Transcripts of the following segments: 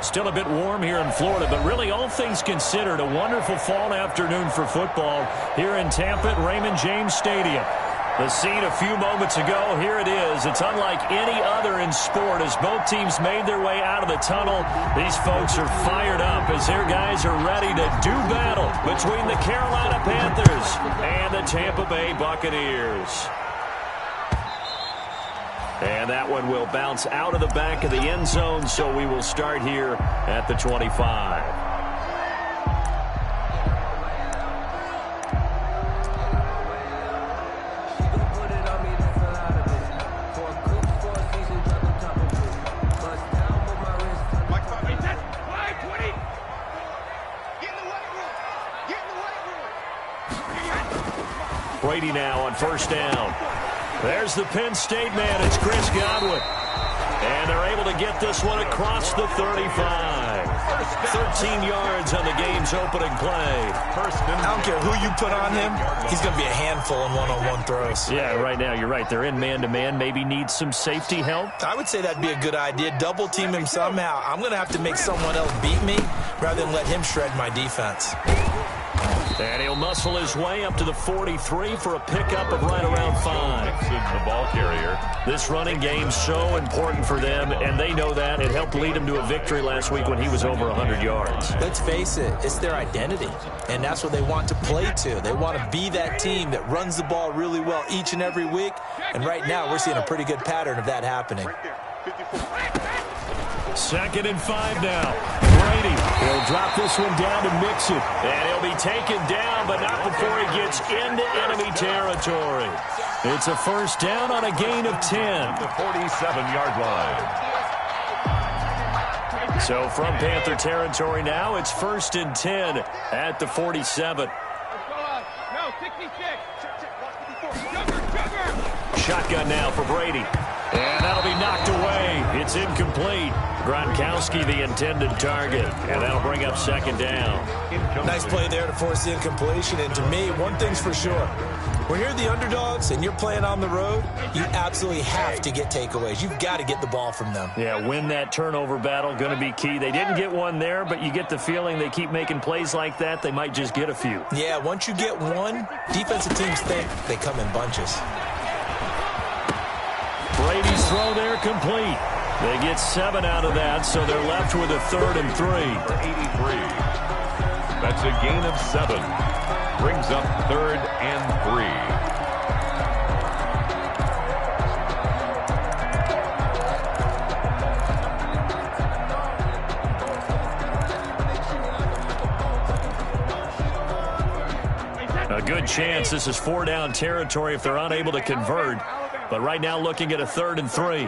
Still a bit warm here in Florida, but really all things considered, a wonderful fall afternoon for football here in Tampa at Raymond James Stadium. The scene a few moments ago, here it is. It's unlike any other in sport as both teams made their way out of the tunnel. These folks are fired up as their guys are ready to do battle between the Carolina Panthers and the Tampa Bay Buccaneers. And that one will bounce out of the back of the end zone, so we will start here at the 25. Brady now on first down. There's the Penn State man. It's Chris Godwin. And they're able to get this one across the 35. 13 yards on the game's opening play. I don't care who you put on him. He's going to be a handful in one-on-one throws. Yeah, right now you're right. They're in man-to-man. Maybe need some safety help. I would say that'd be a good idea. Double team him somehow. I'm going to have to make someone else beat me rather than let him shred my defense. And he'll muscle his way up to the 43 for a pickup of right around 5. The ball carrier. This running game's so important for them, and they know that. It helped lead him to a victory last week when he was over 100 yards. Let's face it, it's their identity, and that's what they want to play to. They want to be that team that runs the ball really well each and every week, and right now we're seeing a pretty good pattern of that happening. 2nd and 5 now. Brady, he'll drop this one down to Mixon. And he'll be taken down, but not before he gets into enemy territory. It's a first down on a gain of 10. The 47-yard line. So from Panther territory now, it's 1st and 10 at the 47. Shotgun now for Brady. And that'll be knocked away. It's incomplete. Gronkowski the intended target. And that'll bring up 2nd down. Nice play there to force the incompletion. And to me, one thing's for sure. When you're the underdogs and you're playing on the road, you absolutely have to get takeaways. You've got to get the ball from them. Yeah, win that turnover battle. Going to be key. They didn't get one there, but you get the feeling they keep making plays like that. They might just get a few. Yeah, once you get one, defensive teams think they come in bunches. Brady's throw there complete. They get 7 out of that, so they're left with a 3rd and 3. 83. That's a gain of 7. Brings up 3rd and 3. A good chance this is 4-down territory if they're unable to convert. But right now looking at a 3rd and 3.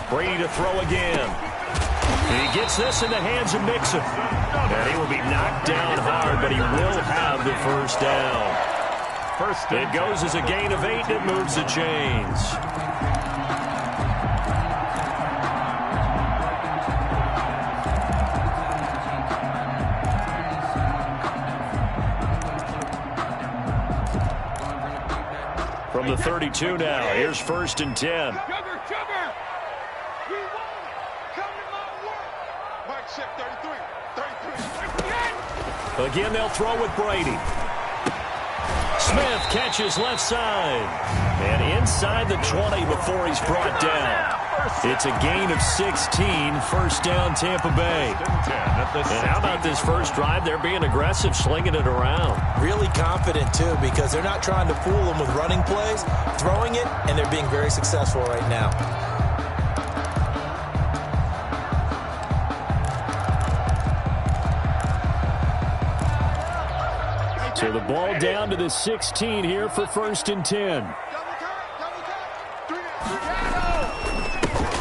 Brady to throw again. He gets this in the hands of Mixon. And he will be knocked down hard, but he will have the first down. It goes as a gain of 8 that moves the chains. From the 32 now, here's 1st and 10. Again, they'll throw with Brady. Smith catches left side. And inside the 20 before he's brought down. It's a gain of 16, first down Tampa Bay. And how about this first drive? They're being aggressive, slinging it around. Really confident, too, because they're not trying to fool them with running plays, throwing it, and they're being very successful right now. So the ball down to the 16 here for 1st and 10.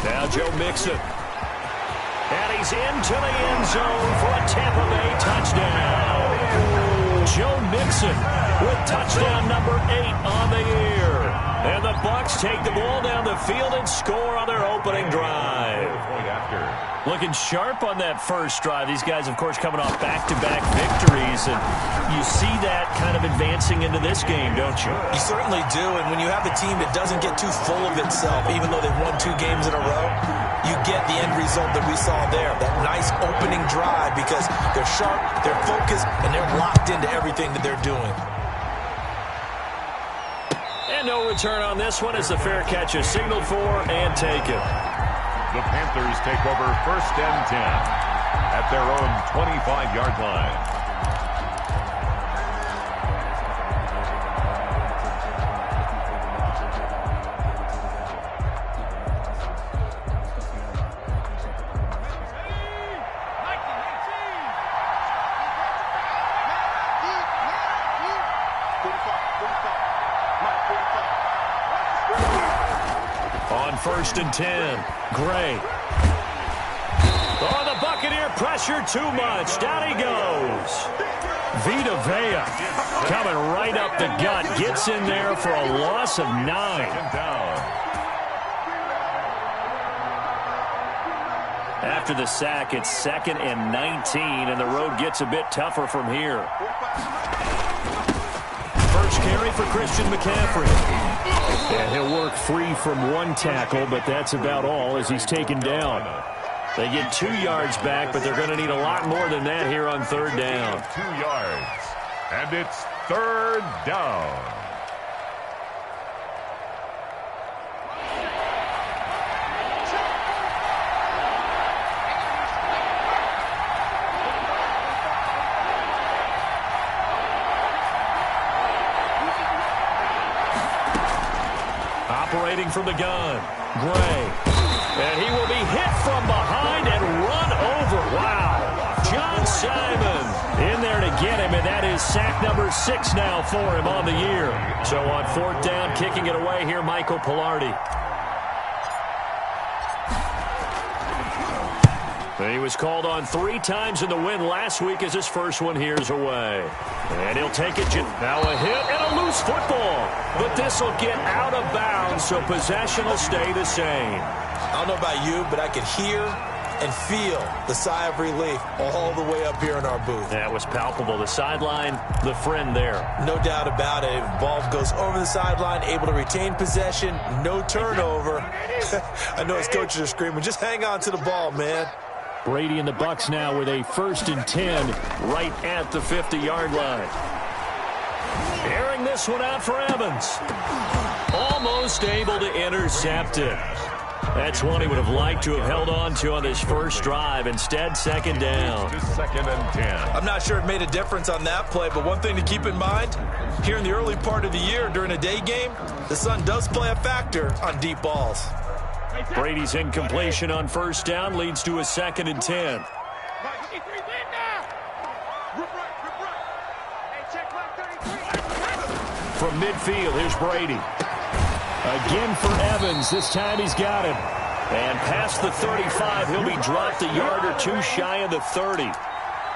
Now Joe Mixon. And he's into the end zone for a Tampa Bay touchdown. Joe Mixon with touchdown number 8 on the year. And the Bucs take the ball down the field and score on their opening drive. Looking sharp on that first drive. These guys, of course, coming off back-to-back victories. And you see that kind of advancing into this game, don't you? You certainly do. And when you have a team that doesn't get too full of itself, even though they've won 2 games in a row, you get the end result that we saw there. That nice opening drive because they're sharp, they're focused, and they're locked into everything that they're doing. And no return on this one as the fair catch is signaled for and taken. The Panthers take over 1st and 10 at their own 25-yard line. On 1st and 10, Gray. Oh, the Buccaneer pressure too much. Down he goes. Vita Vea coming right up the gut. Gets in there for a loss of 9. After the sack, it's 2nd and 19, and the road gets a bit tougher from here. First carry for Christian McCaffrey. And he'll work free from 1 tackle, but that's about all as he's taken down. They get 2 yards back, but they're going to need a lot more than that here on 3rd down. 2 yards, and it's 3rd down. Operating from the gun, Gray. And he will be hit from behind and run over. Wow. John Simon in there to get him, and that is sack number 6 now for him on the year. So on 4th down, kicking it away here, Michael Pilardi. He was called on 3 times in the win last week as his first one here's away. And he'll take it. Now a hit and a loose football. But this will get out of bounds, so possession will stay the same. I don't know about you, but I could hear and feel the sigh of relief all the way up here in our booth. That was palpable. The sideline, the friend there. No doubt about it. Ball goes over the sideline, able to retain possession, no turnover. I know his coaches are screaming, just hang on to the ball, man. Brady and the Bucs now with a 1st and 10 right at the 50-yard line. Airing this one out for Evans. Almost able to intercept it. That's one he would have liked to have held on to on his first drive. Instead, 2nd down. 2nd and 10. I'm not sure it made a difference on that play, but one thing to keep in mind, here in the early part of the year during a day game, the sun does play a factor on deep balls. Brady's incompletion on 1st down leads to a 2nd and 10. From midfield, here's Brady. Again for Evans. This time he's got him. And past the 35, he'll be dropped a yard or 2 shy of the 30.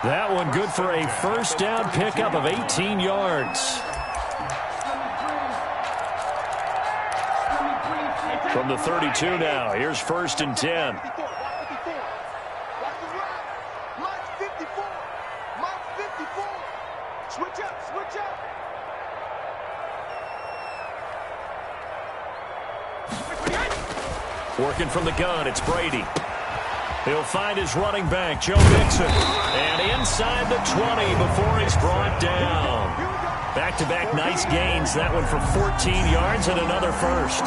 That one good for a 1st down pickup of 18 yards. From the 32 now, here's 1st and 10. Working from the gun, it's Brady. He'll find his running back, Joe Mixon. And inside the 20 before he's brought down. Back-to-back nice gains. That one for 14 yards and another first.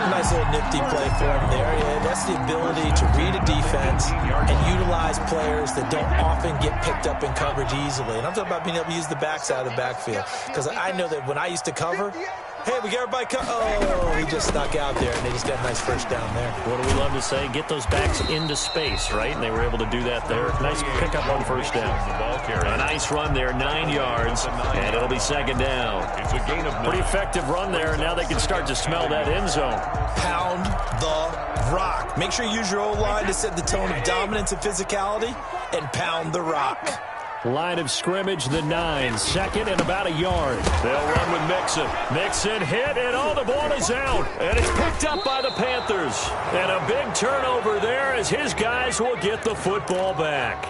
Nice little nifty play for him there. Yeah, that's the ability to read a defense and utilize players that don't often get picked up in coverage easily. And I'm talking about being able to use the backs out of the backfield. Because I know that when I used to cover, hey, we got everybody oh, he just snuck out there, and they just got a nice 1st down there. What do we love to say? Get those backs into space, right? And they were able to do that there. Nice pickup on 1st down. A nice run there, 9 yards, and it'll be 2nd down. It's a gain of 9. Pretty effective run there, and now they can start to smell that end zone. Pound the rock. Make sure you use your O-line to set the tone of dominance and physicality, and pound the rock. Line of scrimmage, the 9. Second and about a yard. They'll run with Mixon. Mixon hit, and the ball is out. And it's picked up by the Panthers. And a big turnover there as his guys will get the football back.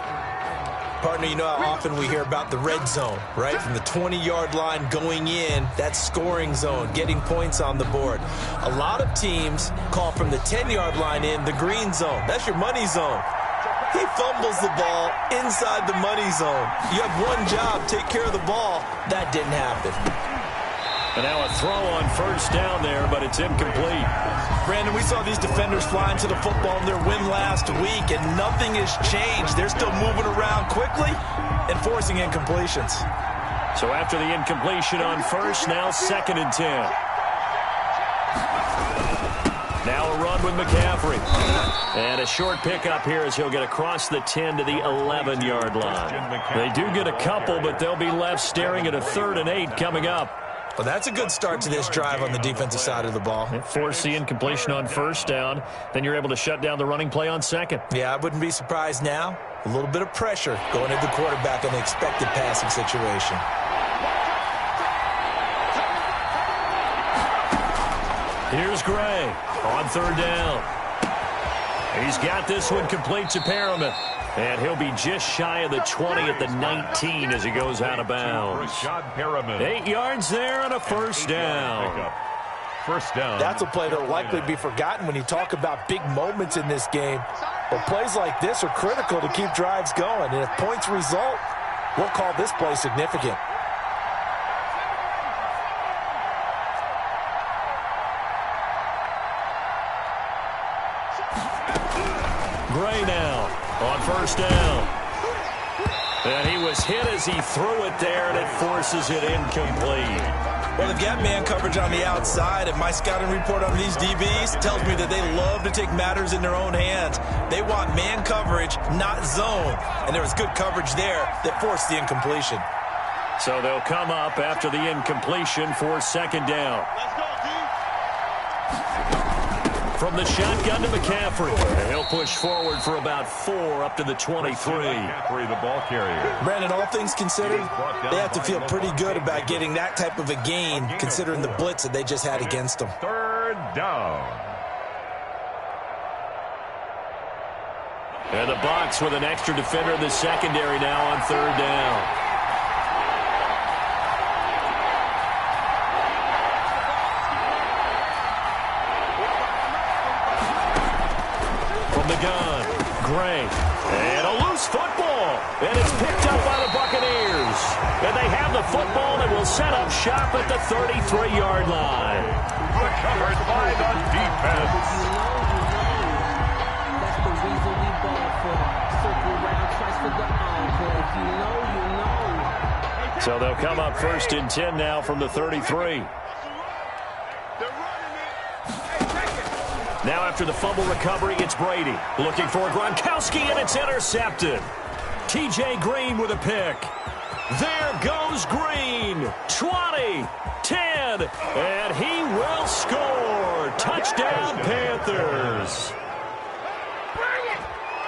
Partner, you know how often we hear about the red zone, right? From the 20-yard line going in, that scoring zone, getting points on the board. A lot of teams call from the 10-yard line in the green zone. That's your money zone. He fumbles the ball inside the money zone. You have one job, take care of the ball. That didn't happen. And now a throw on first down there, but it's incomplete. Brandon, we saw these defenders flying to the football in their win last week, and nothing has changed. They're still moving around quickly and forcing incompletions. So after the incompletion on first, now 2nd and 10. Now a run with McCaffrey. And a short pickup here as he'll get across the 10 to the 11-yard line. They do get a couple, but they'll be left staring at a 3rd and 8 coming up. Well, that's a good start to this drive on the defensive side of the ball. Force the incompletion on first down. Then you're able to shut down the running play on second. Yeah, I wouldn't be surprised now. A little bit of pressure going into the quarterback in the expected passing situation. Here's Gray on 3rd down. He's got this one complete to Perriman. And he'll be just shy of the 20 at the 19 as he goes out of bounds. 8 yards there on a first down. First down. That's a play that will likely be forgotten when you talk about big moments in this game. But plays like this are critical to keep drives going. And if points result, we'll call this play significant. Gray now on first down. And he was hit as he threw it there, and it forces it incomplete. Well, they've got man coverage on the outside, and my scouting report on these DBs tells me that they love to take matters in their own hands. They want man coverage, not zone. And there was good coverage there that forced the incompletion. So they'll come up after the incompletion for 2nd down. From the shotgun to McCaffrey. And he'll push forward for about 4 up to the 23. McCaffrey, the ball carrier. Brandon, all things considered, they have to feel pretty good about getting that type of a gain considering the blitz that they just had against them. 3rd down. And the Bucs with an extra defender in the secondary now on 3rd down. Gun, Gray, and a loose football, and it's picked up by the Buccaneers. And they have the football that will set up shop at the 33-yard line. Recovered by the defense. That's the reason we ball for. Circle round, twice for the encore. If you know, you know. So they'll come up 1st and 10 now from the 33. Now after the fumble recovery, it's Brady. Looking for Gronkowski, and it's intercepted. T.J. Green with a pick. There goes Green. 20, 10, and he will score. Touchdown, Panthers.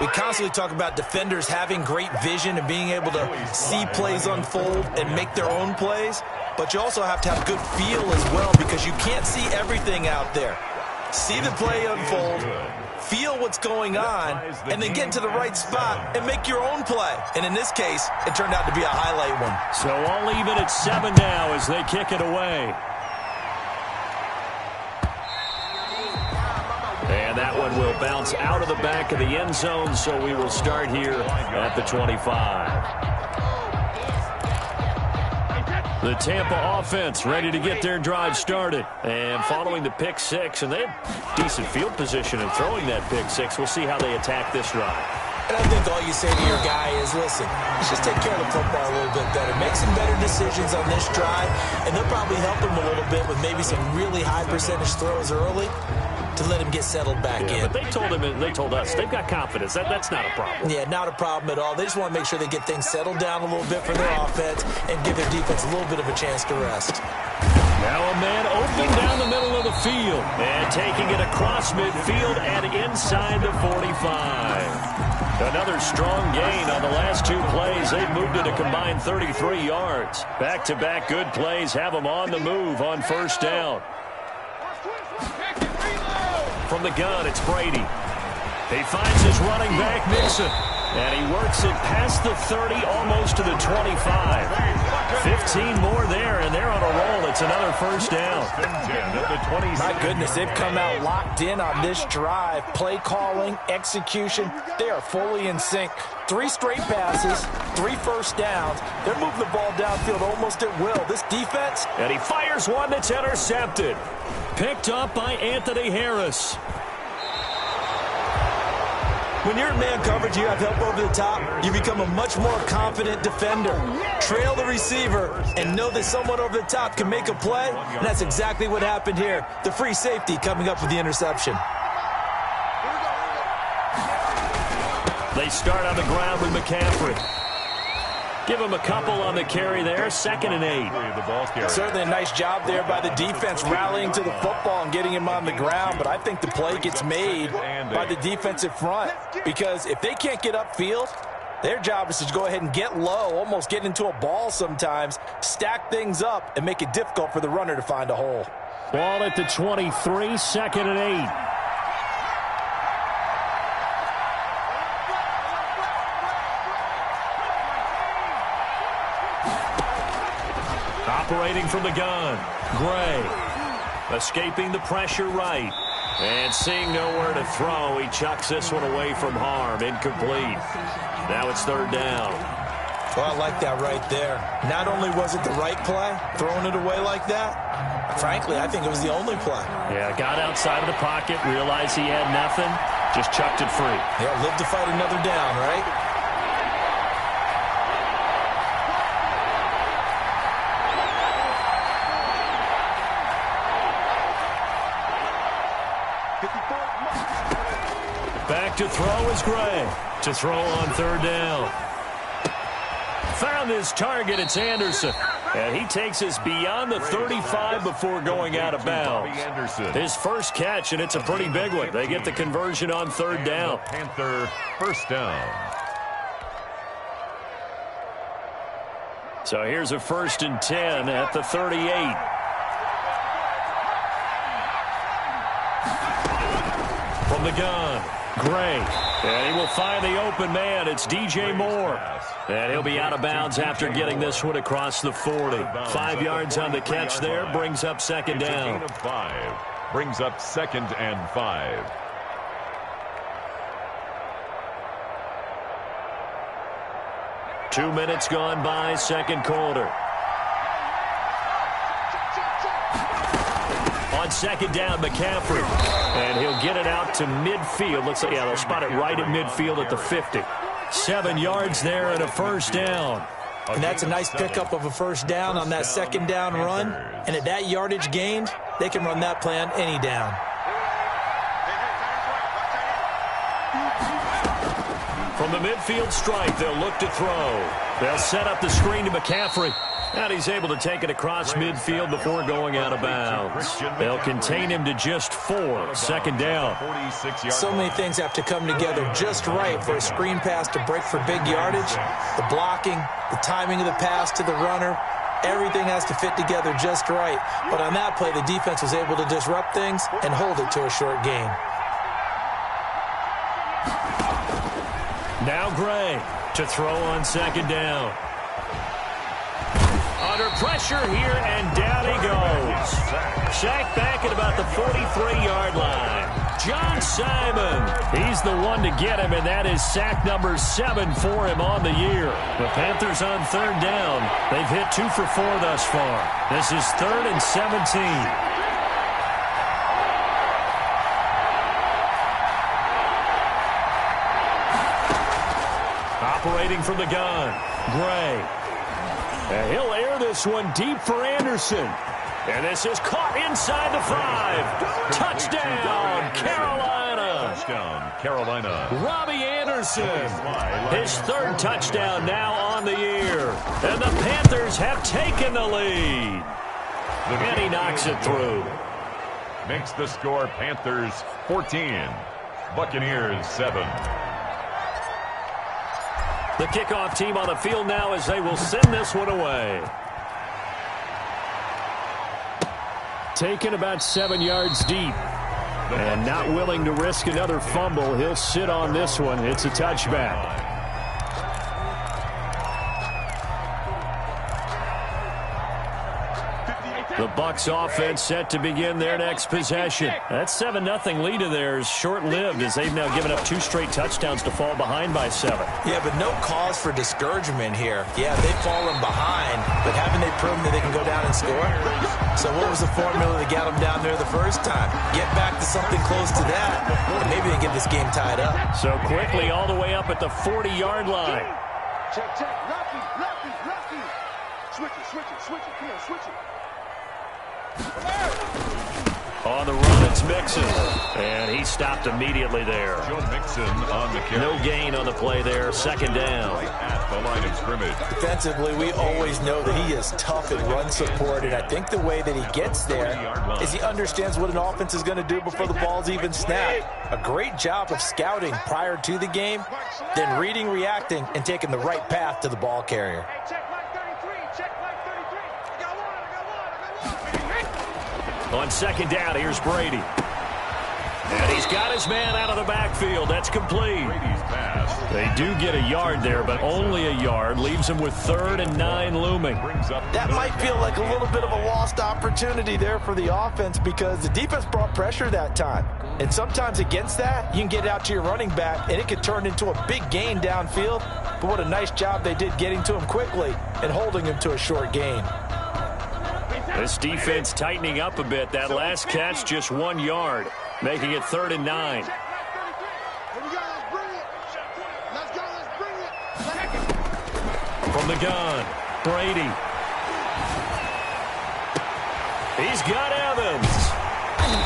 We constantly talk about defenders having great vision and being able to see plays unfold and make their own plays. But you also have to have good feel as well because you can't see everything out there. See the play unfold, feel what's going on, and then get to the right spot and make your own play. And in this case, it turned out to be a highlight one. So all even at 7 now as they kick it away. And that one will bounce out of the back of the end zone, so we will start here at the 25. The Tampa offense ready to get their drive started. And following the pick 6, and they have decent field position in throwing that pick 6. We'll see how they attack this drive. And I think all you say to your guy is, listen, just take care of the football a little bit better. Make some better decisions on this drive, and they'll probably help him a little bit with maybe some really high percentage throws early to let him get settled back in. But they told us they've got confidence. That's not a problem. Yeah, not a problem at all. They just want to make sure they get things settled down a little bit for their offense and give their defense a little bit of a chance to rest. Now a man open down the middle of the field and taking it across midfield and inside the 45. Another strong gain on the last two plays. They've moved it a combined 33 yards. Back-to-back good plays have them on the move on first down. From the gun, it's Brady. He finds his running back, Mixon. And he works it past the 30, almost to the 25. 15 more there, and they're on a roll. It's another first down. My goodness, they've come out locked in on this drive. Play calling, execution, they are fully in sync. 3 straight passes, 3 first downs. They're moving the ball downfield almost at will. This defense. And he fires one that's intercepted. Picked up by Anthony Harris. When you're in man coverage, you have help over the top, you become a much more confident defender. Trail the receiver and know that someone over the top can make a play, and that's exactly what happened here. The free safety coming up with the interception. They start on the ground with McCaffrey. Give him a couple on the carry there, 2nd and 8. Certainly a nice job there by the defense rallying to the football and getting him on the ground, but I think the play gets made by the defensive front because if they can't get upfield, their job is to go ahead and get low, almost get into a ball sometimes, stack things up, and make it difficult for the runner to find a hole. Ball at the 23, 2nd and 8. Operating from the gun, Gray. Escaping the pressure right. And seeing nowhere to throw, he chucks this one away from harm. Incomplete. Now it's 3rd down. Well, I like that right there. Not only was it the right play, throwing it away like that, frankly, I think it was the only play. Yeah, got outside of the pocket, realized he had nothing, just chucked it free. Yeah, live to fight another down, right? Back to throw is Gray. To throw on 3rd down. Found his target. It's Anderson. And he takes us beyond the 35 before going out of bounds. His first catch, and it's a pretty big one. They get the conversion on 3rd down. Panther first down. So here's a 1st and 10 at the 38. From the gun, Gray. And he will find the open man. It's DJ Moore. And he'll be out of bounds after getting this one across the 40. 5 yards on the catch there. Brings up 2nd down. It's a gain of 5. Brings up 2nd and 5. Two minutes gone by, 2nd quarter. On 2nd down, McCaffrey. And he'll get it out to midfield. Looks like, yeah, they'll spot it right at midfield at the 50. 7 yards there and a 1st down. And that's a nice pickup of a 1st down on that 2nd down run. And at that yardage gained, they can run that play on any down. From the midfield strike, they'll look to throw. They'll set up the screen to McCaffrey. And he's able to take it across midfield before going out of bounds. They'll contain him to just 4. 2nd down. So many things have to come together just right for a screen pass to break for big yardage. The blocking, the timing of the pass to the runner, everything has to fit together just right. But on that play, the defense was able to disrupt things and hold it to a short gain. Now Gray to throw on 2nd down. Under pressure here, and down he goes. Sacked back at about the 43-yard line. John Simon, he's the one to get him, and that is sack number 7 for him on the year. The Panthers on 3rd down. They've hit 2 for 4 thus far. This is 3rd and 17. Operating from the gun, Gray. And he'll air this one deep for Anderson. And this is caught inside the 5. Touchdown, Carolina. Touchdown, Carolina. Robbie Anderson. His 3rd touchdown now on the year. And the Panthers have taken the lead. And he knocks it through. Makes the score Panthers 14. Buccaneers 7. The kickoff team on the field now as they will send this one away. Taken about 7 yards deep. And not willing to risk another fumble. He'll sit on this one. It's a touchback. The Bucs offense set to begin their next possession. That 7-0 lead of theirs short-lived as they've now given up 2 straight touchdowns to fall behind by 7. Yeah, but no cause for discouragement here. Yeah, they've fallen behind, but haven't they proven that they can go down and score? So what was the formula that got them down there the first time? Get back to something close to that, and maybe they get this game tied up. So quickly all the way up at the 40-yard line. Check. Rocky. Switch it. Come on, switch it. On the run, it's Mixon. And he stopped immediately there. Joe Mixon on the carry. No gain on the play there. Second down. Right at the line of scrimmage. Defensively, we always know that he is tough at run support, and I think the way that he gets there is he understands what an offense is going to do before the ball's even snapped. A great job of scouting prior to the game, then reading, reacting, and taking the right path to the ball carrier. On second down, here's Brady. And he's got his man out of the backfield. That's complete. They do get a yard there, but only a yard. Leaves them with 3rd and 9 looming. That might feel like a little bit of a lost opportunity there for the offense because the defense brought pressure that time. And sometimes against that, you can get out to your running back, and it could turn into a big gain downfield. But what a nice job they did getting to him quickly and holding him to a short gain. This defense tightening up a bit. That last catch, just 1 yard, making it 3rd and 9. From the gun, Brady. He's got Evans.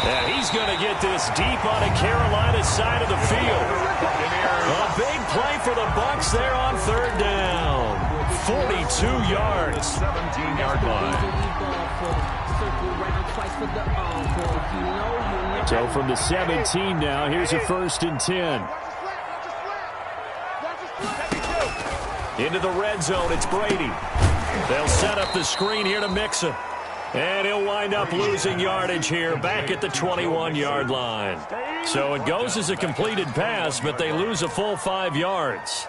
And he's going to get this deep on the Carolina side of the field. A big play for the Bucs there on 3rd down. 42 yards. 17-yard line. So from the 17 now, here's a 1st and 10. Into the red zone, it's Brady. They'll set up the screen here to Mixon. And he'll wind up losing yardage here back at the 21-yard line. So it goes as a completed pass, but they lose a full 5 yards.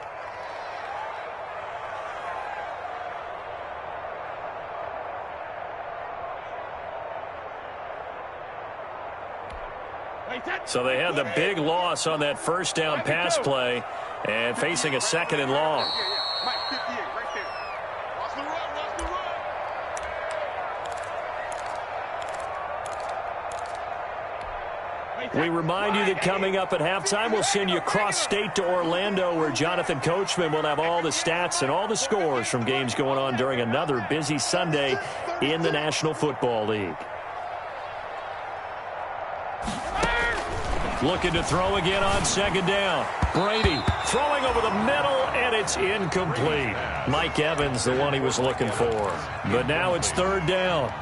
So they had the big loss on that 1st down pass play and facing a 2nd and long. We remind you that coming up at halftime, we'll send you cross-state to Orlando, where Jonathan Coachman will have all the stats and all the scores from games going on during another busy Sunday in the National Football League. Looking to throw again on 2nd down. Brady throwing over the middle, and it's incomplete. Mike Evans, the one he was looking for. But now it's 3rd down.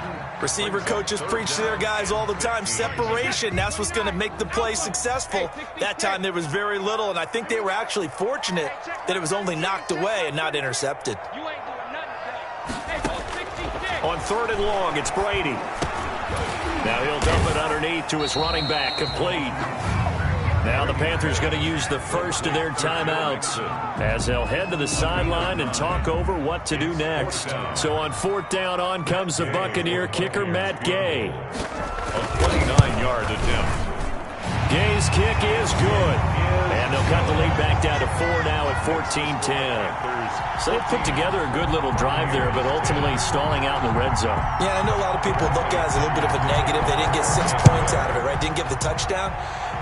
Receiver coaches preach to their guys all the time. Separation, that's what's going to make the play successful. That time there was very little, and I think they were actually fortunate that it was only knocked away and not intercepted. On 3rd and long, it's Brady. Now he'll dump it underneath to his running back, complete. Now the Panthers going to use the first of their timeouts as they'll head to the sideline and talk over what to do next. So on 4th down, on comes the Buccaneer kicker, Matt Gay. A 29-yard attempt. Gay's kick is good. And they'll cut the lead back down to 4 now at 14-10. So they've put together a good little drive there, but ultimately stalling out in the red zone. Yeah, I know a lot of people look at it as a little bit of a negative. They didn't get 6 points out of it, right? Didn't get the touchdown.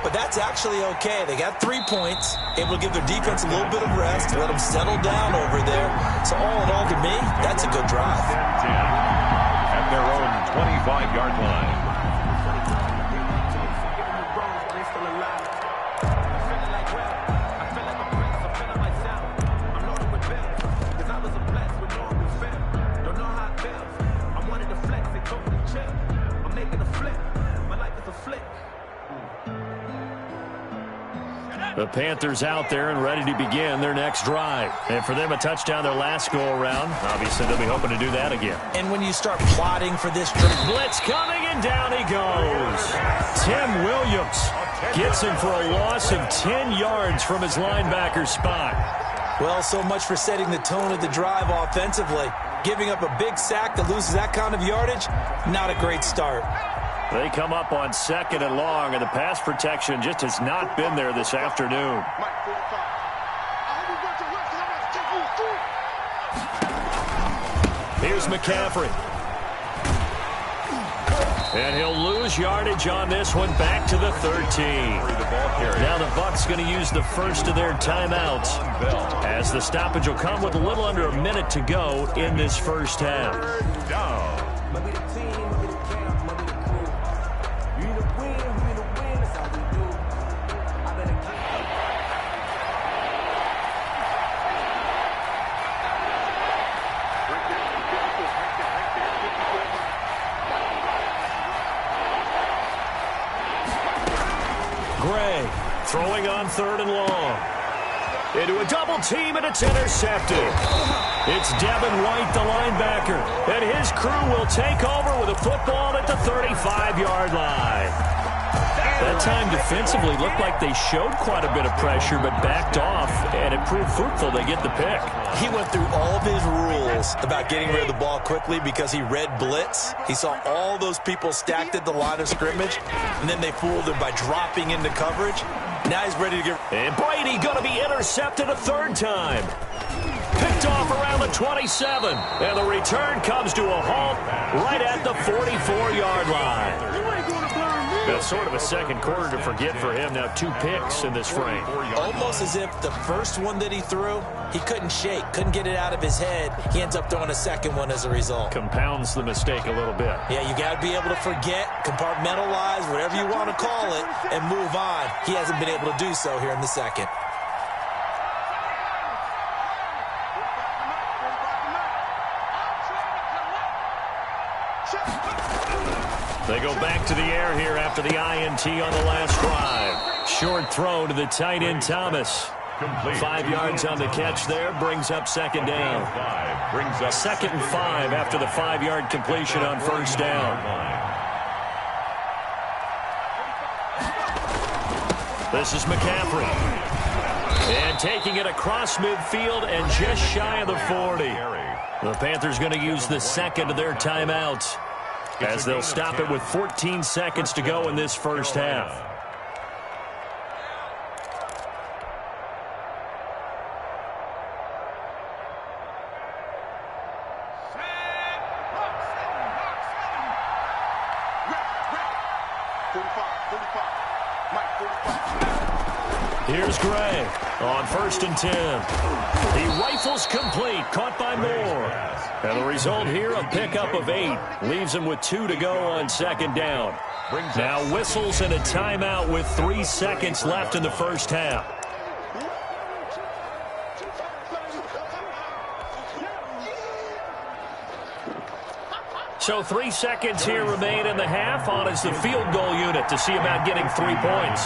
But that's actually okay. They got 3 points, able to give their defense a little bit of rest, let them settle down over there. So all in all, to me, that's a good drive. 10 at their own 25-yard line. The Panthers out there and ready to begin their next drive. And for them, a touchdown their last go-around. Obviously, they'll be hoping to do that again. And when you start plotting for this drive, blitz coming, and down he goes. Tim Williams gets him for a loss of 10 yards from his linebacker spot. Well, so much for setting the tone of the drive offensively. Giving up a big sack that loses that kind of yardage, not a great start. They come up on 2nd and long, and the pass protection just has not been there this afternoon. Here's McCaffrey. And he'll lose yardage on this one, back to the 13. Now the Bucs going to use the first of their timeouts, as the stoppage will come with a little under a minute to go in this first half. Gray throwing on 3rd and long. Into a double team, and it's intercepted. It's Devin White, the linebacker, and his crew will take over with a football at the 35-yard line. That time defensively looked like they showed quite a bit of pressure but backed off, and it proved fruitful. They get the pick. He went through all of his rules about getting rid of the ball quickly because he read blitz. He saw all those people stacked at the line of scrimmage, and then they fooled him by dropping into coverage. Now he's ready to get... And Brady going to be intercepted a 3rd time. Picked off around the 27, and the return comes to a halt right at the 44-yard line. That's sort of a second quarter to forget for him. Now 2 picks in this frame. Almost as if the first one that he threw, he couldn't shake, couldn't get it out of his head. He ends up throwing a second one as a result. Compounds the mistake a little bit. Yeah, you got to be able to forget, compartmentalize, whatever you want to call it, and move on. He hasn't been able to do so here in the second. They go back to the air here after the INT on the last drive. Short throw to the tight end, Thomas. 5 yards on the catch there, brings up 2nd down. 2nd and 5 after the 5-yard completion on 1st down. This is McCaffrey. And taking it across midfield and just shy of the 40. The Panthers going to use the 2nd of their timeouts, as they'll stop it with 14 seconds to go in this first half. Here's Gray on 1st and 10. He rifles complete, caught by Moore. And the result here, a pickup of 8. Leaves him with 2 to go on 2nd down. Now whistles and a timeout with 3 seconds left in the first half. So 3 seconds here remain in the half. On is the field goal unit to see about getting 3 points.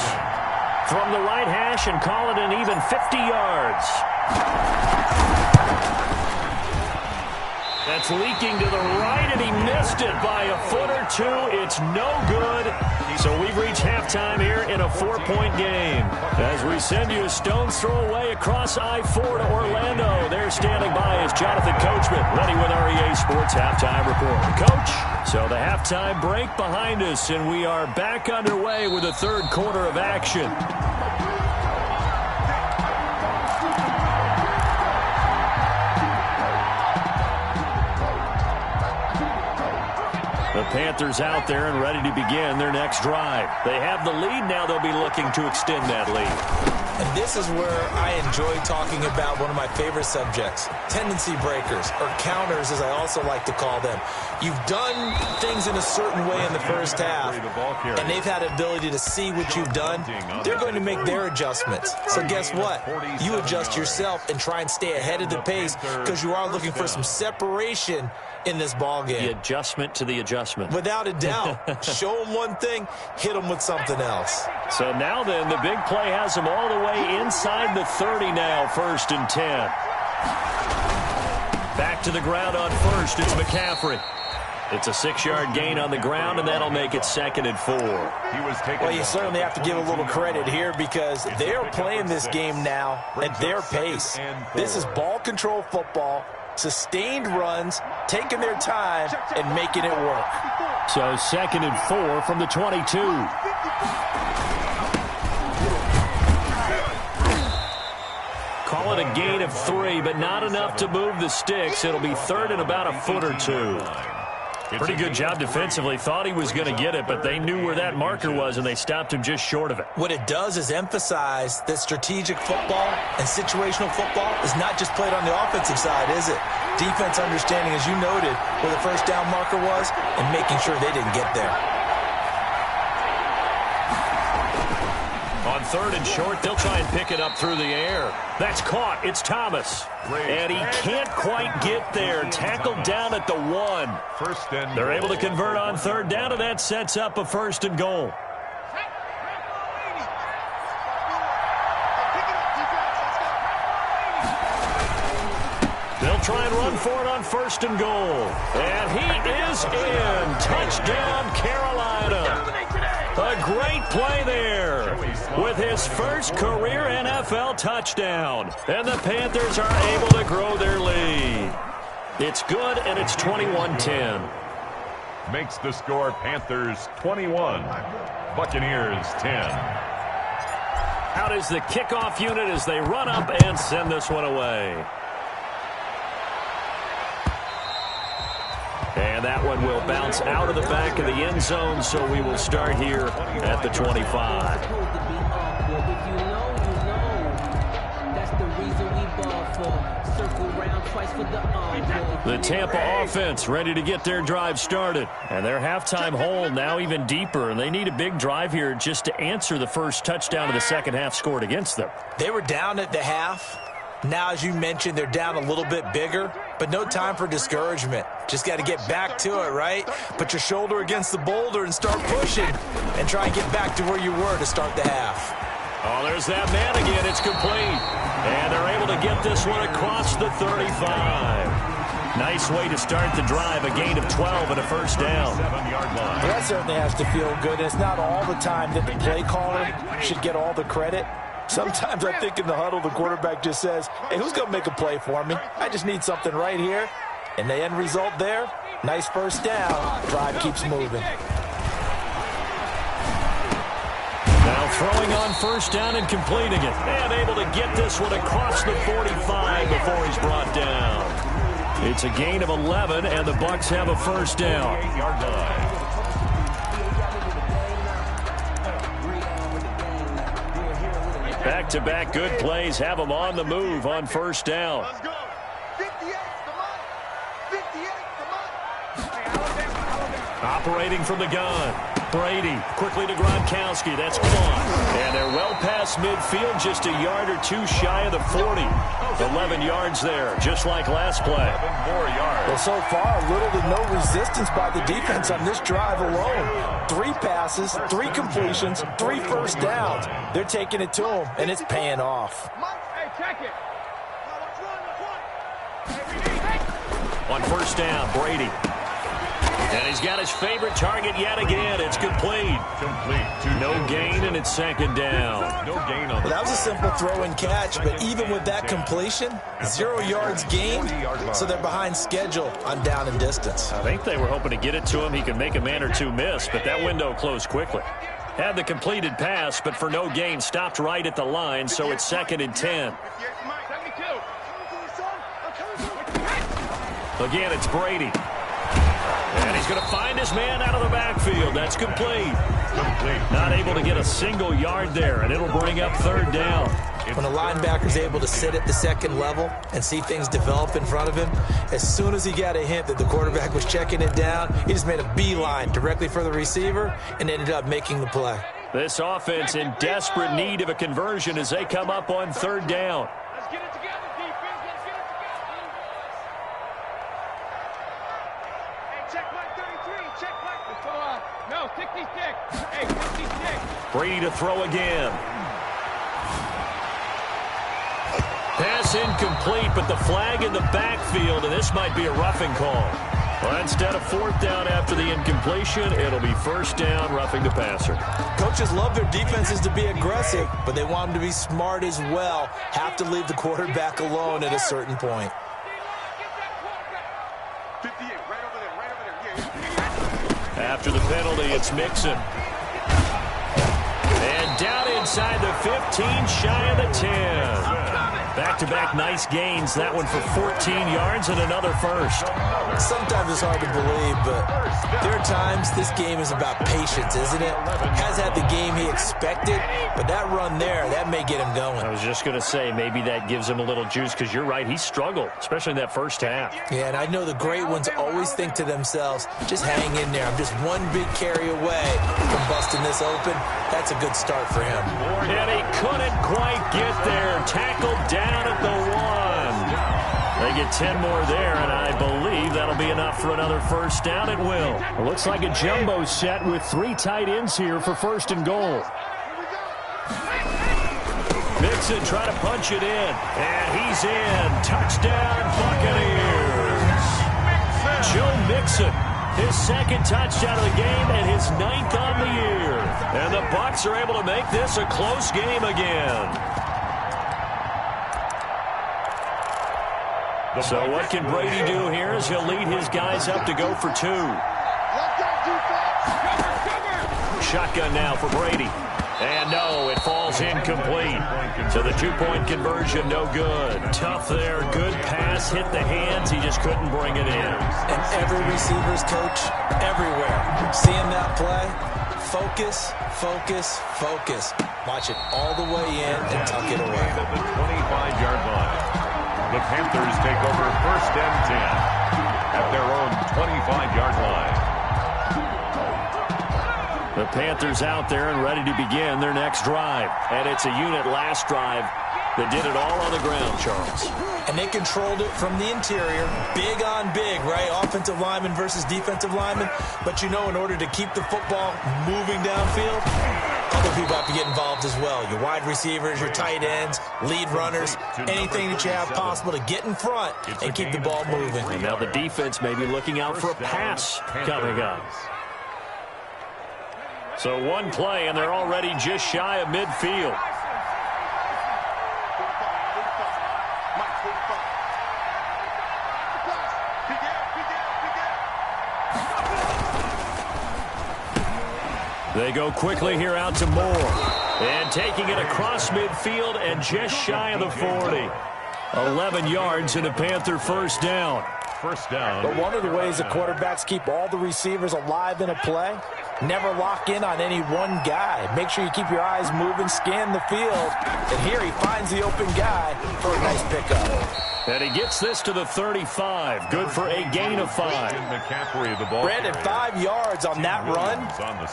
From the right hash, and call it an even 50 yards. That's leaking to the right, and he missed it by a foot or 2. It's no good. So we've reached halftime here in a 4-point game. As we send you a stone's throw away across I-4 to Orlando. There standing by is Jonathan Coachman, ready with our EA Sports Halftime Report. Coach, so the halftime break behind us, and we are back underway with the 3rd quarter of action. The Panthers out there and ready to begin their next drive. They have the lead now. They'll be looking to extend that lead. And this is where I enjoy talking about one of my favorite subjects, tendency breakers, or counters as I also like to call them. You've done things in a certain way in the first half, and they've had the ability to see what you've done. They're going to make their adjustments. So guess what? You adjust yourself and try and stay ahead of the pace, because you are looking for some separation in this ball game. The adjustment to the adjustment. Without a doubt. Show them one thing, hit them with something else. So now then, the big play has them all the way inside the 30 now, 1st and 10. Back to the ground on first, it's McCaffrey. It's a 6-yard gain on the ground, and that'll make it 2nd and 4. Well, you certainly have to give a little credit here because they're playing this game now at their pace. This is ball control football, sustained runs, taking their time, and making it work. So 2nd and 4 from the 22. Call it a gain of 3, but not enough to move the sticks. It'll be 3rd and about a foot or 2. Pretty good job defensively. Thought he was going to get it, but they knew where that marker was, and they stopped him just short of it. What it does is emphasize that strategic football and situational football is not just played on the offensive side, is it? Defense understanding, as you noted, where the first down marker was and making sure they didn't get there. On 3rd and short, they'll try and pick it up through the air. That's caught. It's Thomas. And he can't quite get there. Tackled down at the 1. They're able to convert on 3rd down, and that sets up a 1st and goal. They'll try and run for it on 1st and goal. And he is in. Touchdown, Carolina. A great play there with his first career NFL touchdown. And the Panthers are able to grow their lead. It's good, and it's 21-10. Makes the score Panthers 21, Buccaneers 10. Out is the kickoff unit as they run up and send this one away. And that one will bounce out of the back of the end zone, so we will start here at the 25. The Tampa offense ready to get their drive started. And their halftime hole now even deeper, and they need a big drive here just to answer the first touchdown of the second half scored against them. They were down at the half. Now, as you mentioned, they're down a little bit bigger, but no time for discouragement. Just got to get back to it, right? Put your shoulder against the boulder and start pushing and try and get back to where you were to start the half. Oh, there's that man again. It's complete. And they're able to get this one across the 35. Nice way to start the drive, a gain of 12 and a first down. Well, that certainly has to feel good. It's not all the time that the play caller should get all the credit. Sometimes I think in the huddle, the quarterback just says, hey, who's going to make a play for me? I just need something right here. And the end result there, nice first down. Drive keeps moving. Now throwing on first down and completing it. And able to get this one across the 45 before he's brought down. It's a gain of 11, and the Bucs have a first down. 8-yard line. Back-to-back good plays have them on the move on first down. Let's go. 58, come on. 58, come on. Operating from the gun. Brady quickly to Gronkowski. That's caught. And they're well past midfield, just a yard or two shy of the 40. 11 yards there, just like last play. 7 more yards. Well, so far, little to no resistance by the defense on this drive alone. 3 passes, 3 completions, 3 first downs. They're taking it to them, and it's paying off. Hey, check it. On first down, Brady. And he's got his favorite target yet again. It's complete. No gain, and it's second down. No gain on Well, that was a simple throw and catch, but even with that completion, 0 yards gained, so they're behind schedule on down and distance. I think they were hoping to get it to him. He could make a man or two miss, but that window closed quickly. Had the completed pass, but for no gain, stopped right at the line, so it's second and 10. Again, it's Brady. And he's going to find his man out of the backfield. That's complete. Not able to get a single yard there, and it'll bring up third down. When a linebacker's able to sit at the second level and see things develop in front of him, as soon as he got a hint that the quarterback was checking it down, he just made a beeline directly for the receiver and ended up making the play. This offense in desperate need of a conversion as they come up on third down. Let's get it together, defense. Let's get it together. Hey, check play 33. Check play. No, 60 stick. Brady to throw again. Pass incomplete, but the flag in the backfield, and this might be a roughing call. Well, instead of fourth down after the incompletion, it'll be first down, roughing the passer. Coaches love their defenses to be aggressive, but they want them to be smart as well. Have to leave the quarterback alone at a certain point. 58, right over there. After the penalty, it's Mixon. And down inside the 15, shy of the 10. Back-to-back nice gains. That one for 14 yards and another first. Sometimes it's hard to believe, but there are times this game is about patience, isn't it? Has had the game he expected, but that run there, that may get him going. I was just going to say, maybe that gives him a little juice, because you're right, he struggled, especially in that first half. Yeah, and I know the great ones always think to themselves, just hang in there. I'm just one big carry away from busting this open. That's a good start for him. And he couldn't quite get there. Tackled down at the 1. They get 10 more there, and I believe that'll be enough for another first down. It will. It looks like a jumbo set with 3 tight ends here for first and goal. Mixon trying to punch it in, and he's in. Touchdown, Buccaneers. Joe Mixon, his second touchdown of the game and his 9th on the year. And the Bucs are able to make this a close game again. So what can Brady do here as he'll lead his guys up to go for 2. Shotgun now for Brady. And no, it falls incomplete. So the 2-point conversion, no good. Tough there, good pass, hit the hands, he just couldn't bring it in. And every receiver's coach, everywhere, seeing that play, focus, focus, focus. Watch it all the way in and tuck it away. At the 25-yard line. The Panthers take over first and 10 at their own 25-yard line. The Panthers out there and ready to begin their next drive. And it's a unit last drive that did it all on the ground, Charles. And they controlled it from the interior. Big on big, right? Offensive lineman versus defensive lineman. But you know, in order to keep the football moving downfield, other people have to get involved as well. Your wide receivers, your tight ends, lead runners, anything that you have possible to get in front and keep the ball moving. And now the defense may be looking out for a pass coming up. So one play, and they're already just shy of midfield. They go quickly here out to Moore. And taking it across midfield and just shy of the 40. 11 yards and a Panther first down. First down. But one of the ways the quarterbacks keep all the receivers alive in a play, never lock in on any one guy. Make sure you keep your eyes moving, scan the field. And here he finds the open guy for a nice pickup. And he gets this to the 35. Good for a gain of 5. McCaffrey, the ball. Brandon, 5 yards on that run.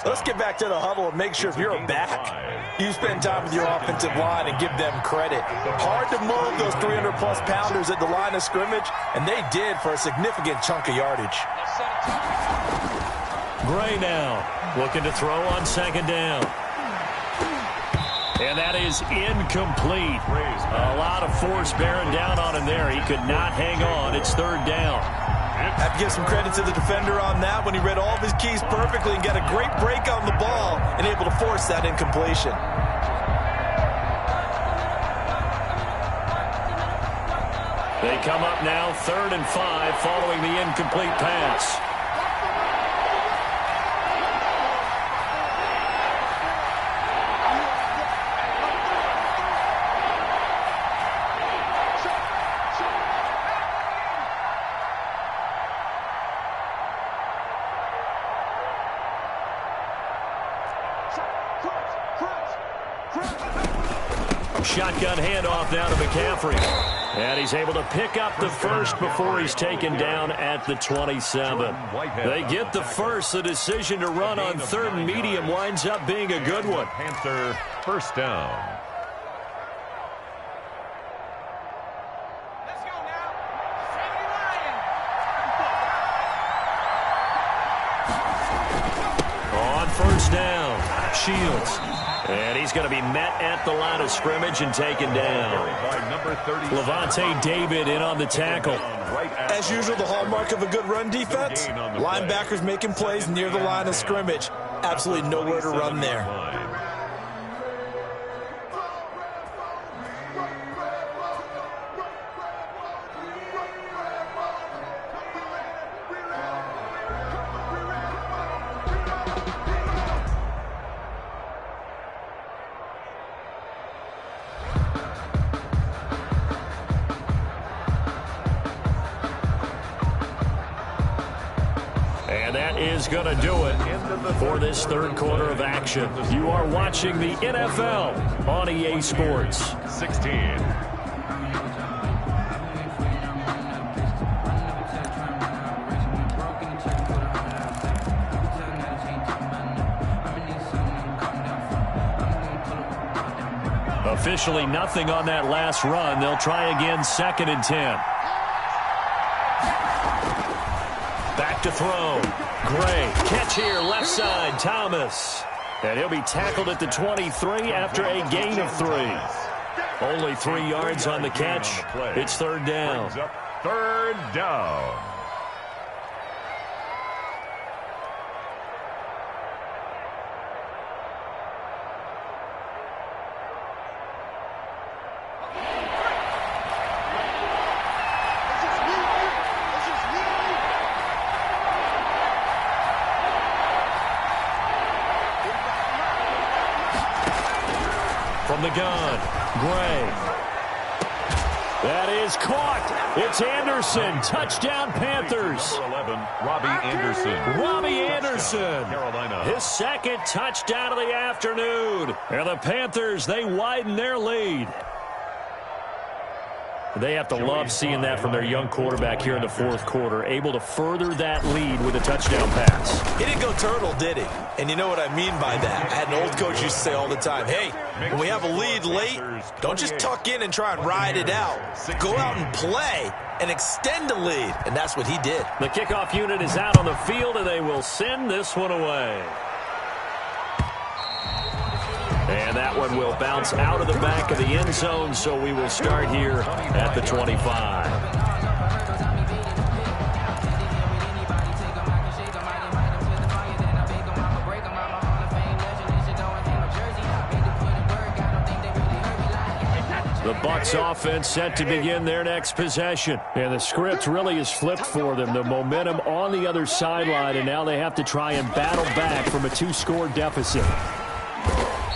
Let's get back to the huddle and make sure if you're a back, you spend time with your offensive line and give them credit. Hard to move those 300-plus pounders at the line of scrimmage, and they did for a significant chunk of yardage. Gray now looking to throw on second down. And that is incomplete. A lot of force bearing down on him there. He could not hang on. It's third down. Have to give some credit to the defender on that when he read all of his keys perfectly and got a great break on the ball and able to force that incompletion. They come up now 3rd and 5 following the incomplete pass. Shotgun handoff now to McCaffrey. And he's able to pick up the first before he's taken down at the 27. They get the first. The decision to run on 3rd and medium winds up being a good one. Panther first down. first down. Shields. And he's going to be met at the line of scrimmage and taken down. Levante David in on the tackle. As usual, the hallmark of a good run defense, linebackers making plays near the line of scrimmage. Absolutely nowhere to run there. Is going to do it for this third quarter of action. You are watching the NFL on EA Sports. 16. Officially nothing on that last run. They'll try again, 2nd and 10. Back to throw. Gray, catch here, left side, Thomas. And he'll be tackled at the 23 after a gain of 3. Only 3 yards on the catch. It's 3rd down. 3rd down. From the gun, Gray. That is caught. It's Anderson. Touchdown, Panthers. 11, Robbie Anderson. Robbie Anderson. Carolina. His 2nd touchdown of the afternoon. And the Panthers, they widen their lead. They have to love seeing that from their young quarterback here in the 4th quarter, able to further that lead with a touchdown pass. He didn't go turtle, did he? And you know what I mean by that. I had an old coach used to say all the time, hey, when we have a lead late, don't just tuck in and try and ride it out. Go out and play and extend the lead. And that's what he did. The kickoff unit is out on the field, and they will send this one away. And that one will bounce out of the back of the end zone, so we will start here at the 25. The Bucs offense set to begin their next possession. And the script really is flipped for them. The momentum on the other sideline, and now they have to try and battle back from a 2-score deficit.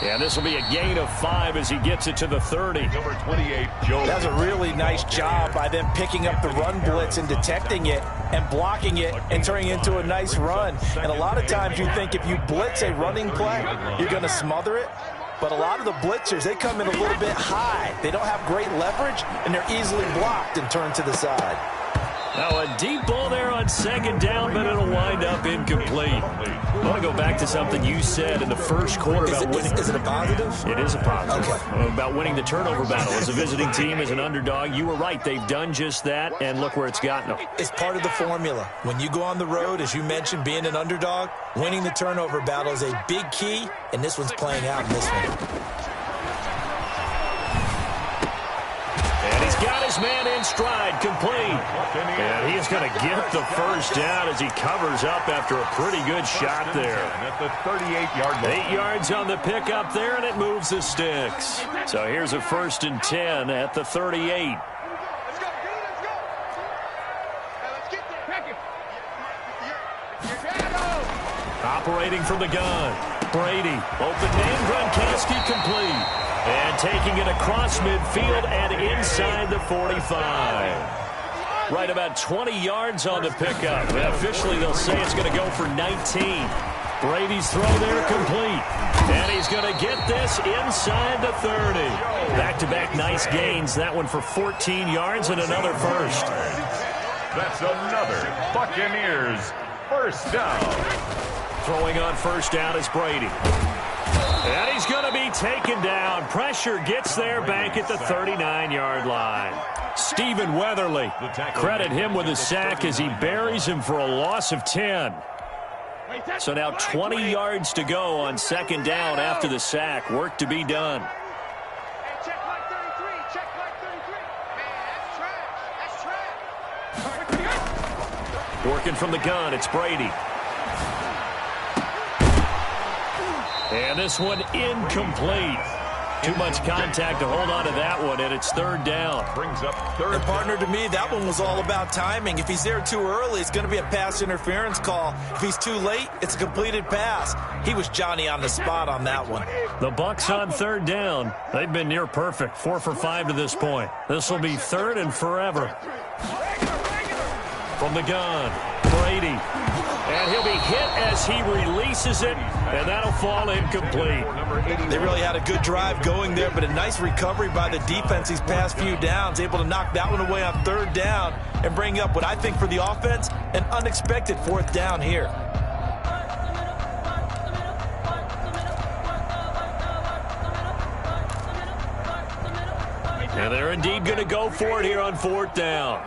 And this will be a gain of 5 as he gets it to the 30. Number 28, Joe. That's a really nice job by them picking up the run blitz and detecting it and blocking it and turning it into a nice run. And a lot of times you think if you blitz a running play, you're going to smother it. But a lot of the blitzers, they come in a little bit high. They don't have great leverage, and they're easily blocked and turned to the side. Now a deep ball there on 2nd down, but it'll wind up incomplete. I want to go back to something you said in the first quarter about winning. Is it a positive? It is a positive. Okay. About winning the turnover battle as a visiting team, as an underdog. You were right. They've done just that, and look where it's gotten them. It's part of the formula. When you go on the road, as you mentioned, being an underdog, winning the turnover battle is a big key, and this one's playing out in this one. Got his man in stride, complete. And he's going to get the first down as he covers up after a pretty good shot there. At the 38-yard line. 8 yards on the pickup there, and it moves the sticks. So here's a 1st and 10 at the 38. Let's go, let's go. Let's get there. Operating from the gun. Brady, open man, Gronkowski complete. And taking it across midfield and inside the 45. Right about 20 yards on the pickup. And officially, they'll say it's going to go for 19. Brady's throw there complete. And he's going to get this inside the 30. Back-to-back nice gains. That one for 14 yards and another first. That's another Buccaneers first down. Throwing on first down is Brady. And he's going to be taken down. Pressure gets there back at the 39-yard line. Stephen Weatherly, credit him with a sack as he buries him for a loss of 10. So now 20 yards to go on second down after the sack. Work to be done. Check Mike 33. Check Mike 33. Man, that's trash. Working from the gun, it's Brady. And this one incomplete. Too much contact to hold on to that one, and it's third down. Brings up third. And partner, to me, that one was all about timing. If he's there too early, it's going to be a pass interference call. If he's too late, it's a completed pass. He was Johnny on the spot on that one. The Bucs on third down. They've been near perfect, 4 for 5 to this point. This will be third and forever. From the gun, Brady. And he'll be hit as he releases it, and that'll fall incomplete. They really had a good drive going there, but a nice recovery by the defense these past few downs, able to knock that one away on third down and bring up what I think for the offense, an unexpected fourth down here. And they're indeed going to go for it here on fourth down.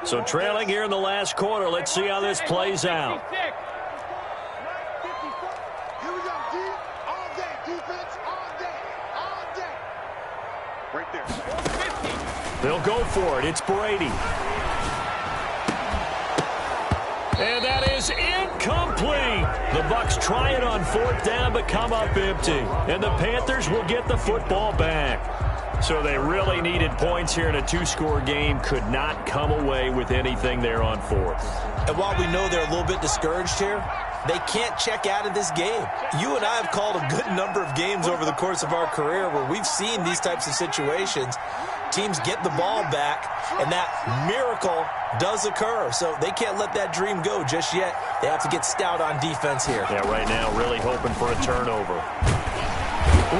So trailing here in the last quarter, let's see how this plays out. Here we go, D. All day. Defense, all day. All day. Right there. They'll go for it. It's Brady. And that is incomplete. The Bucs try it on fourth down, but come up empty. And the Panthers will get the football back. So they really needed points here in a 2-score game. Could not come away with anything there on fourth. And while we know they're a little bit discouraged here, they can't check out of this game. You and I have called a good number of games over the course of our career where we've seen these types of situations. Teams get the ball back, and that miracle does occur. So they can't let that dream go just yet. They have to get stout on defense here. Yeah, right now really hoping for a turnover.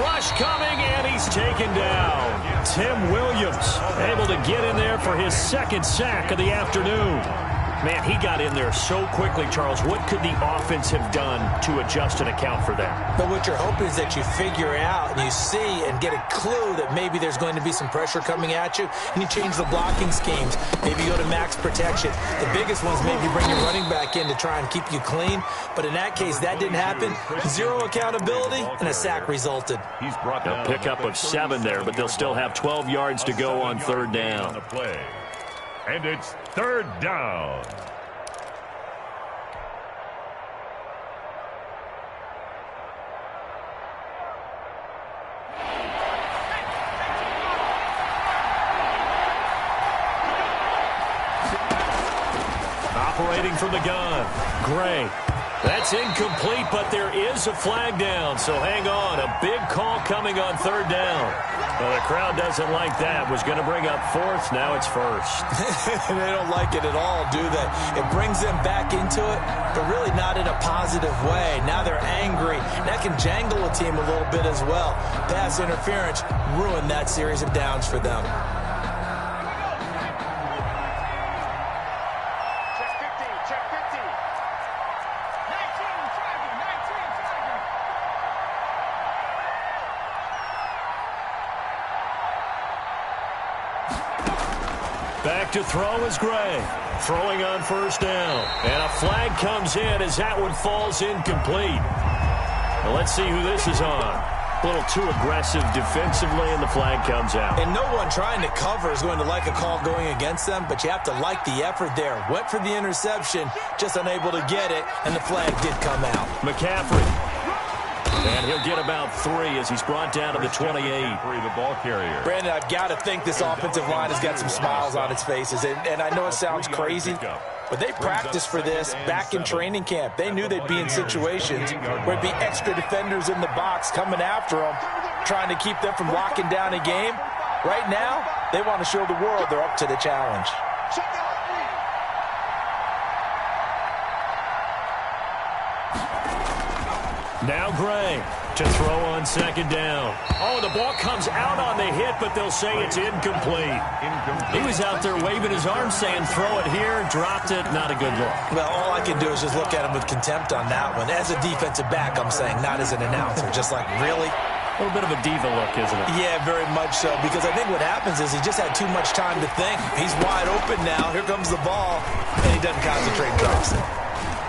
Rush coming, and he's taken down. Tim Williams able to get in there for his second sack of the afternoon. Man, he got in there so quickly, Charles. What could the offense have done to adjust and account for that? But what you're hoping is that you figure out and you see and get a clue that maybe there's going to be some pressure coming at you, and you change the blocking schemes. Maybe go to max protection. The biggest one's maybe bring your running back in to try and keep you clean. But in that case, that didn't happen. Zero accountability, and a sack resulted. He's brought A pickup of 7 there, but they'll still have 12 yards to go on third down. And it's third down. Operating from the gun, Gray. That's incomplete, but there is a flag down, so hang on. A big call coming on third down. Well, the crowd doesn't like that. Was going to bring up fourth. Now it's first. They don't like it at all, do they? It brings them back into it, but really not in a positive way. Now they're angry. That can jangle a team a little bit as well. Pass interference ruined that series of downs for them. Back to throw is Gray. Throwing on first down. And a flag comes in as that one falls incomplete. Well, let's see who this is on. A little too aggressive defensively, and the flag comes out. And no one trying to cover is going to like a call going against them, but you have to like the effort there. Went for the interception, just unable to get it, and the flag did come out. McCaffrey. And he'll get about 3 as he's brought down to the 28. The ball carrier. Brandon, I've got to think this offensive line has got some smiles on its faces. And I know it sounds crazy, but they practiced for this back in training camp. They knew they'd be in situations where it'd be extra defenders in the box coming after them, trying to keep them from locking down a game. Right now, they want to show the world they're up to the challenge. Now Gray to throw on second down. Oh, the ball comes out on the hit, but they'll say it's incomplete. He was out there waving his arms saying, throw it here, dropped it, not a good look. Well, all I can do is just look at him with contempt on that one. As a defensive back, I'm saying, not as an announcer. Just like, really? A little bit of a diva look, isn't it? Yeah, very much so, because I think what happens is he just had too much time to think. He's wide open now. Here comes the ball, and he doesn't concentrate, drops it.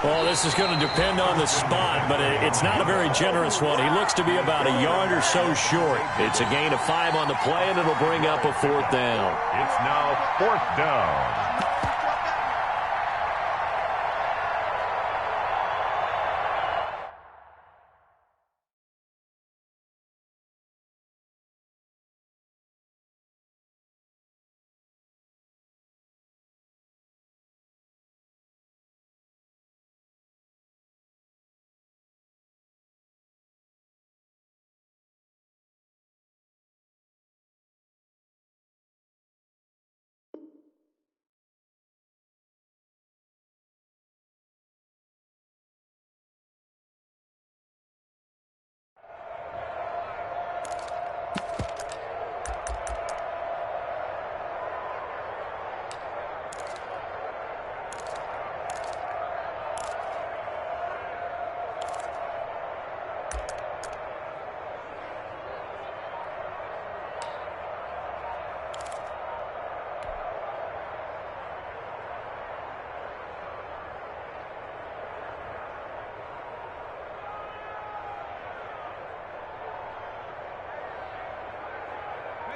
Well, this is going to depend on the spot, but it's not a very generous one. He looks to be about a yard or so short. It's a gain of 5 on the play, and it'll bring up a 4th down. It's now 4th down.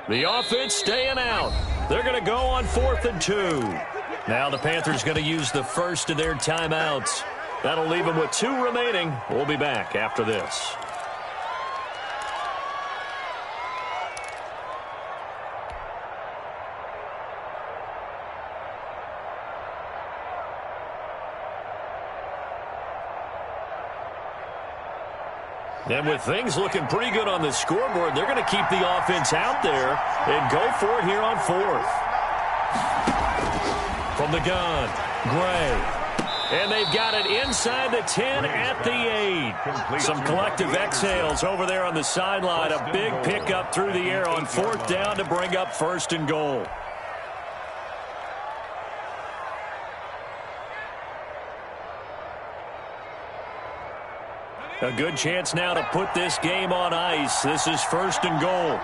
The offense staying out. They're going to go on 4th and 2. Now the Panthers going to use the first of their timeouts. That'll leave them with 2 remaining. We'll be back after this. And with things looking pretty good on the scoreboard, they're going to keep the offense out there and go for it here on 4th. From the gun, Gray. And they've got it inside the 10 at the 8. Some collective exhales over there on the sideline. A big pickup through the air on 4th down to bring up 1st and goal. A good chance now to put this game on ice. This is 1st and goal.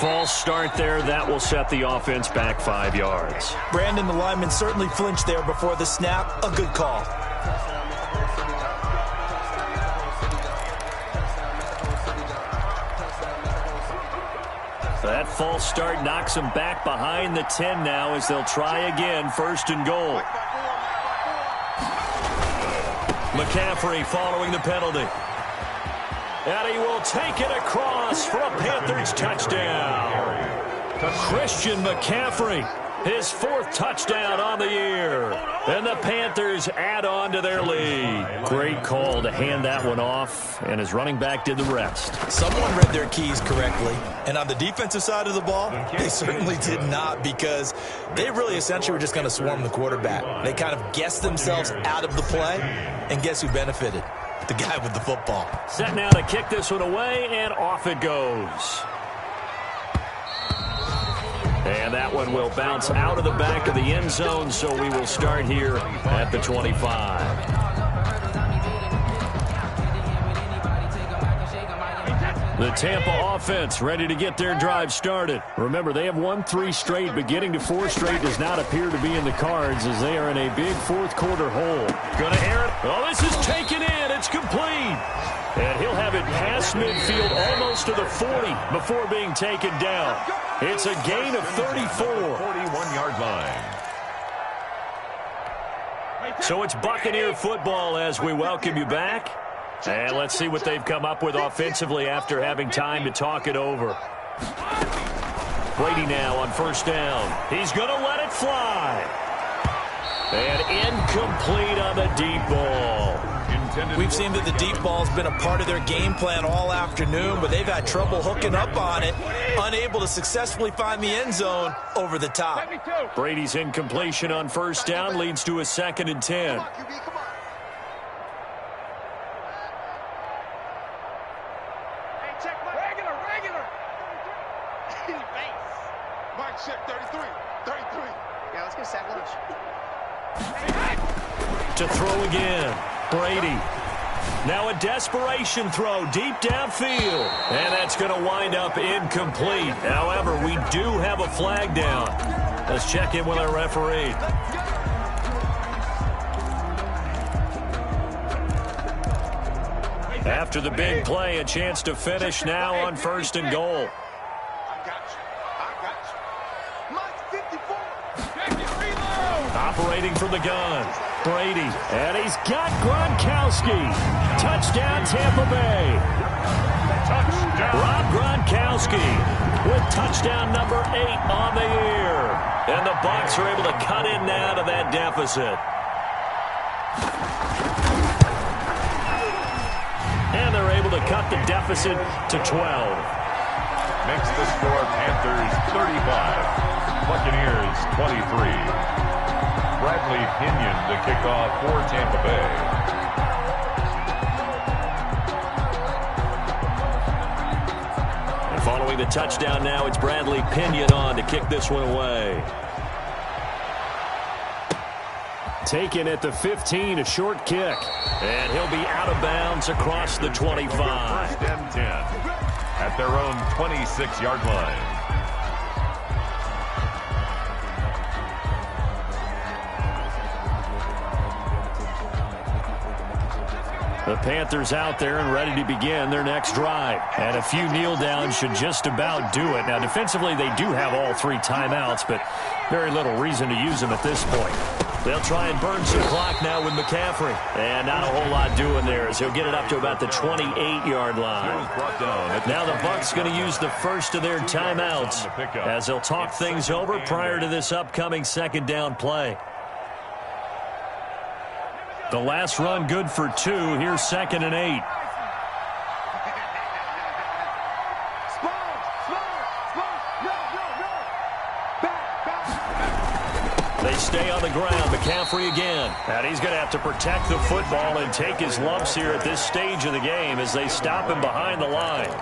False start there. That will set the offense back 5 yards. Brandon, the lineman certainly flinched there before the snap. A good call. That false start knocks them back behind the 10 now as they'll try again. 1st and goal. McCaffrey following the penalty. And he will take it across for a Panthers touchdown. Christian McCaffrey, his 4th touchdown on the year. And the Panthers add on to their lead. Great call to hand that one off, and his running back did the rest. Someone read their keys correctly, and on the defensive side of the ball, they certainly did not, because they really essentially were just going to swarm the quarterback. They kind of guessed themselves out of the play, and guess who benefited? The guy with the football. Set now to kick this one away, and off it goes. And that one will bounce out of the back of the end zone, so we will start here at the 25. The Tampa offense ready to get their drive started. Remember, they have won 3 straight, but getting to 4 straight does not appear to be in the cards as they are in a big 4th quarter hole. Going to air it. Oh, this is taken in. It's complete. And he'll have it past midfield almost to the 40 before being taken down. It's a gain of 34. 41-yard line. So it's Buccaneer football as we welcome you back. And let's see what they've come up with offensively after having time to talk it over. Brady now on 1st down. He's going to let it fly. And incomplete on the deep ball. We've seen that the deep ball's been a part of their game plan all afternoon, but they've had trouble hooking up on it, unable to successfully find the end zone over the top. Brady's incompletion on 1st down leads to a 2nd and 10. Mike, check 33. 33. Yeah, let's get sack lunch. To throw again. Brady. Now a desperation throw deep downfield. And that's going to wind up incomplete. However, we do have a flag down. Let's check in with our referee. After the big play, a chance to finish now on 1st and goal. Operating from the gun, Brady, and he's got Gronkowski. Touchdown, Tampa Bay. Touchdown. Rob Gronkowski with touchdown number 8 on the year. And the Bucs are able to cut in now to that deficit. And they're able to cut the deficit to 12. Makes the score Panthers 35, Buccaneers 23. Bradley Pinion to kick off for Tampa Bay. And following the touchdown now, it's Bradley Pinion on to kick this one away. Taken at the 15, a short kick. And he'll be out of bounds across the 25. 1st and 10 at their own 26-yard line. The Panthers out there and ready to begin their next drive. And a few kneel downs should just about do it. Now, defensively, they do have all 3 timeouts, but very little reason to use them at this point. They'll try and burn some clock now with McCaffrey. And not a whole lot doing there as he'll get it up to about the 28-yard line. Now the Bucs going to use the first of their timeouts as they'll talk things over prior to this upcoming 2nd down play. The last run good for 2. Here's 2nd and 8. They stay on the ground. McCaffrey again. And he's going to have to protect the football and take his lumps here at this stage of the game as they stop him behind the line.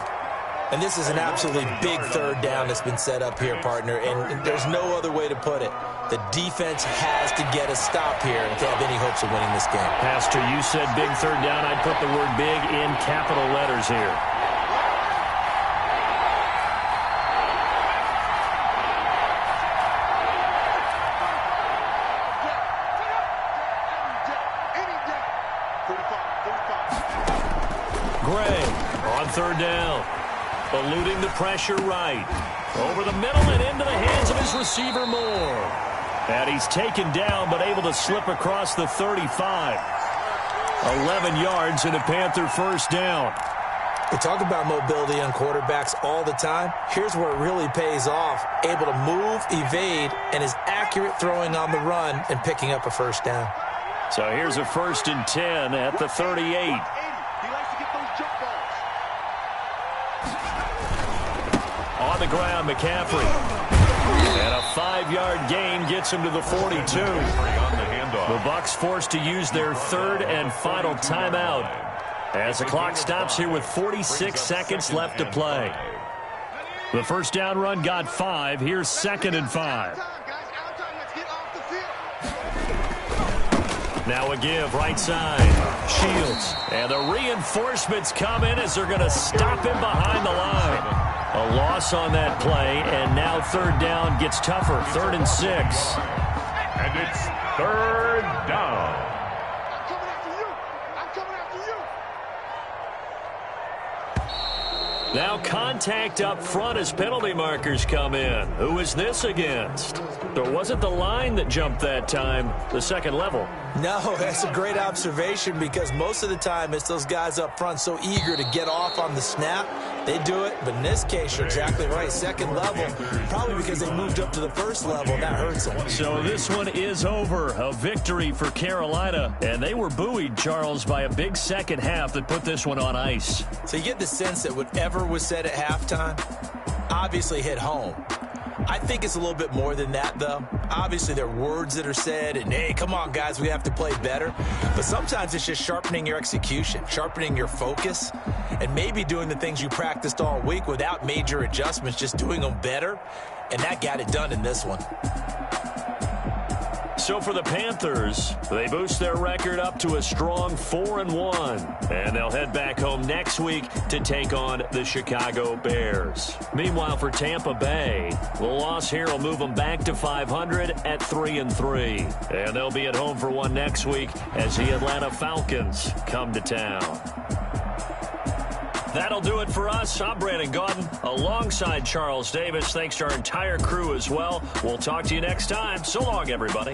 And this is an absolutely big 3rd down that's been set up here, partner, and there's no other way to put it. The defense has to get a stop here if they have any hopes of winning this game. Pastor, you said big 3rd down. I'd put the word big in capital letters here. Gray on 3rd down. Eluding the pressure right. Over the middle and into the hands of his receiver Moore. And he's taken down but able to slip across the 35. 11 yards and a Panther 1st down. We talk about mobility on quarterbacks all the time. Here's where it really pays off. Able to move, evade, and is accurate throwing on the run and picking up a 1st down. So here's a 1st and 10 at the 38. On the ground, McCaffrey. And a 5-yard gain gets him to the 42. The Bucs forced to use their 3rd and final timeout as the clock stops here with 46 seconds left to play. The 1st down run got 5. Here's 2nd and 5. Now a give right side. Shields. And the reinforcements come in as they're going to stop him behind the line. A loss on that play, and now 3rd down gets tougher. 3rd and 6. And it's 3rd down. I'm coming after you. I'm coming after you. Now contact up front as penalty markers come in. Who is this against? There wasn't the line that jumped that time, the 2nd level. No, that's a great observation because most of the time it's those guys up front so eager to get off on the snap. They do it, but in this case, you're exactly right. 2nd level, probably because they moved up to the 1st level, and that hurts them. So this one is over. A victory for Carolina, and they were buoyed, Charles, by a big 2nd half that put this one on ice. So you get the sense that whatever was said at halftime obviously hit home. I think it's a little bit more than that, though. Obviously, there are words that are said, and, hey, come on, guys, we have to play better. But sometimes it's just sharpening your execution, sharpening your focus, and maybe doing the things you practiced all week without major adjustments, just doing them better, and that got it done in this one. So for the Panthers, they boost their record up to a strong 4-1. And they'll head back home next week to take on the Chicago Bears. Meanwhile, for Tampa Bay, the loss here will move them back to 500 at 3-3. And they'll be at home for one next week as the Atlanta Falcons come to town. That'll do it for us. I'm Brandon Gaudin alongside Charles Davis. Thanks to our entire crew as well. We'll talk to you next time. So long, everybody.